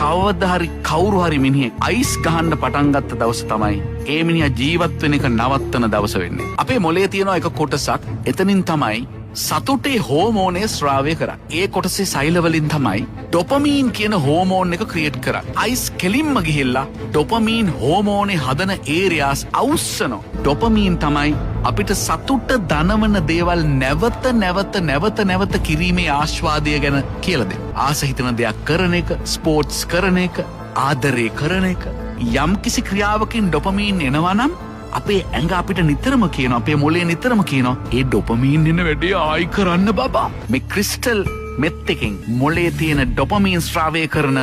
කවදා හරි කවුරු හරි මිනිහෙක් අයිස් ගහන්න පටන් ගත්ත දවස තමයි ඒ මිනිහා ජීවත් වෙන එක නවත්තන දවස වෙන්නේ. අපේ මොළයේ තියෙන එක කොටසක් එතනින් තමයි සතුටේ හෝමෝනේ ස්‍රාවය කරන්නේ. ඒ කොටසේ සෛල වලින් තමයි ඩොපමීන් කියන හෝමෝන් එක ක්‍රියේට් කරන්නේ. අයිස් කෙලින්ම ගිහිල්ලා ඩොපමීන් හෝමෝනේ හදන ඒරියාස් අවුස්සනවා. ඩොපමීන් තමයි අපිට සතුට දනවන දේවල් නැවත කිරීමේ ආස්වාදය ගැන කියලා දෙන්නේ. ආස හිතන දෙයක් කරන එක, ස්පෝර්ට්ස් කරන එක, ආදරේ කරන එක. යම්කිසි ක්‍රියාවකින් ඩොපමීන් එනවා නම් අපේ ඇඟ අපිට නිතරම කියනවා, අපේ මොළය නිතරම කියනවා, ඒ ඩොපමීන් එන වැඩේ ආයි කරන්න බබා. මේ ක්‍රිස්ටල් මෙත් එකෙන් මොළයේ තියෙන ඩොපමීන් ස්‍රාවය කරන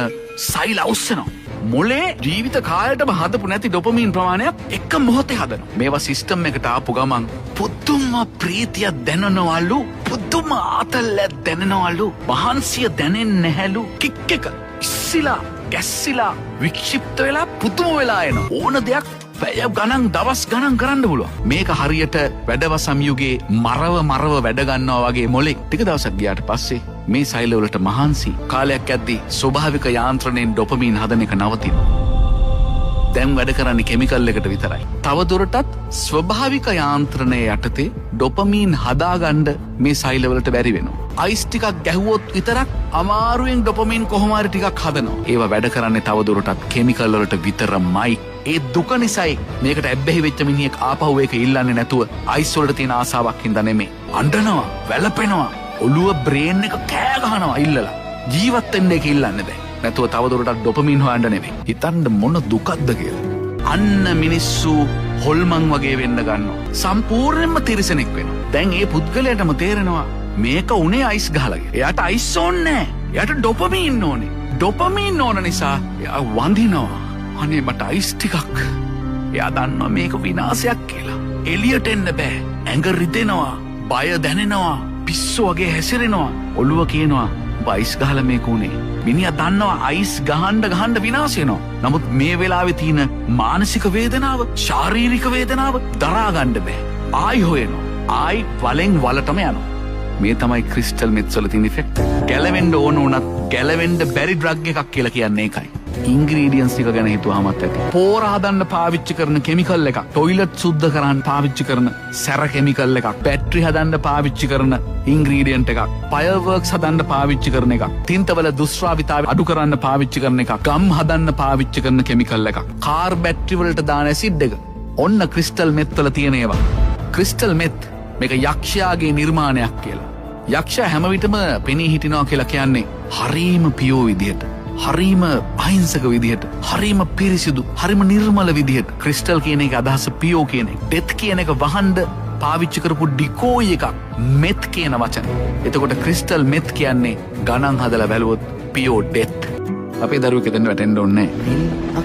සෛල අවුස්සනවා. මොළේ ජීවිත කාලයටම හදපු නැති ඩොපමීන් ප්‍රමාණයක් එක මොහොතේ හදනවා. මේවා සිස්ටම් එකට ආපු ගමන් පුදුම ප්‍රීතියක් දැනෙනවලු, පුදුම ආතල්ලක් දැනෙනවලු, මහන්සිය දැනෙන්නේ නැහැලු. කික් එක ඉස්සිලා ගැස්සිලා වික්ෂිප්ත වෙලා පුදුම වෙලා එන ඕන දෙයක් පැය ගණන් දවස් ගණන් කරන්න පුළුවන්. මේක හරියට වැඩවසම් යුගයේ මරව වැඩ ගන්නවා වගේ මොලෙක් ටික දවසක් ගියාට පස්සේ මේ සෛල වලට මහන්සි කාලයක් යද්දී ස්වභාවික යාන්ත්‍රණයෙන් ඩොපමීන් හදන එක නවතිනවා. දැන් වැඩ කරන්නේ කෙමිකල් එකට විතරයි. තවදුරටත් ස්වභාවික යාන්ත්‍රණය යටතේ ඩොපමීන් හදාගන්න මේ සෛල වලට බැරි වෙනවා. අයිස් ටිකක් ගැහුවොත් විතරක් අමාරුවෙන් ඩොපමීන් කොහොම හරි ටිකක් හදනවා. ඒවා වැඩ කරන්නේ තවදුරටත් කෙමිකල් වලට විතරමයි. ඒ දුක නිසායි මේකට ඇබ්බැහි වෙච්ච මිනිහෙක් ආපහු ඒක ඉල්ලන්නේ නැතුව අයිස් වලට තියෙන ආසාවක් හින්දා නෙමෙයි. අඬනවා, වැළපෙනවා, ඔළුව බ්‍රේන් එක කෑ ගහනවා ඉල්ලලා. ජීවත් වෙන්න ඒක ඉල්ලන්නේ බෑ. නැතුව තවදුරටත් ඩොපමීන් හොයන්න නෙමෙයි. හිතන්න මොන දුකක්ද කියලා. අන්න මිනිස්සු හොල්මන් වගේ වෙන්න ගන්නවා. සම්පූර්ණයෙන්ම තිරිසනෙක් වෙනවා. දැන් ඒ පුද්ගලයාටම තේරෙනවා මේක උනේ අයිස් ගහලාගේ. එයාට අයිස් ඕනේ නැහැ. එයාට ඩොපමීන් ඕනේ. ඩොපමීන් ඕන නිසා එයා වඳිනවා. අනේ මට අයිස් ටිකක්. එයා දන්නවා මේක විනාශයක් කියලා. එළියට එන්න බෑ. ඇඟ රිදෙනවා, බය දැනෙනවා, පිස්සු වගේ හැසිරෙනවා. ඔළුව කියනවා අයිස් ගහලා මේක උනේ. මිනිහා දන්නවා අයිස් ගහන්න විනාශ වෙනවා. නමුත් මේ වෙලාවේ තියෙන මානසික වේදනාව, ශාරීරික වේදනාව දරා ගන්න බෑ. ආයි හොයනවා. ආයි වලෙන් වලටම යනවා. මේ තමයි ක්‍රිස්ටල් මෙත්ස් වල තියෙන ඉෆෙක්ට්. ගැලවෙන්න ඕන උනත් ගැලවෙන්න බැරි ඩ්‍රග් එකක් කියලා කියන්නේ ඒකයි. ඉන්ග්‍රීඩියන්ස් ටික ගැන හිතුවාමත් ඇති. පෝර හදන්න පාවිච්චි කරන කෙමිකල් එකක්, ටොයිලට් සුද්ධ කරන්න පාවිච්චි කරන සැර කෙමිකල් එකක්, බැටරි හදන්න පාවිච්චි කරන ඉන්ග්‍රීඩියන්ට් එකක්, ෆයර්වර්ක්ස් හදන්න පාවිච්චි කරන එකක්, තින්තවල දුෂ්‍රාවිතාවය අඩු කරන්න පාවිච්චි කරන එකක්, ගම් හදන්න පාවිච්චි කරන කෙමිකල් එකක්, කාර් බැටරි වලට දාන ඇසිඩ් එක. ඔන්න ක්‍රිස්ටල් මෙත් වල තියෙන ඒවා. ක්‍රිස්ටල් මෙත් මේක යක්ෂයාගේ නිර්මාණයක් කියලා. යක්ෂයා හැම විටම පෙනී හිටිනවා කියලා කියන්නේ හරීම පියෝ විදියට, හරීම අහිංසක විදිහට, හරීම පිරිසිදු, හරීම නිර්මල විදිහට. ක්‍රිස්ටල් කියන එක අදහස පියෝ කියන එක. ඩෙත් කියන එක වහන්න පාවිච්චි කරපු ඩිකෝයි එකක්. මෙත් කියන වචන. එතකොට ක්‍රිස්ටල් මෙත් කියන්නේ ගණන් හදලා බැලුවොත් පියෝ ඩෙත්. අපේ දරුවෙක් දෙන්න වැටෙන්න ඕනේ නැහැ.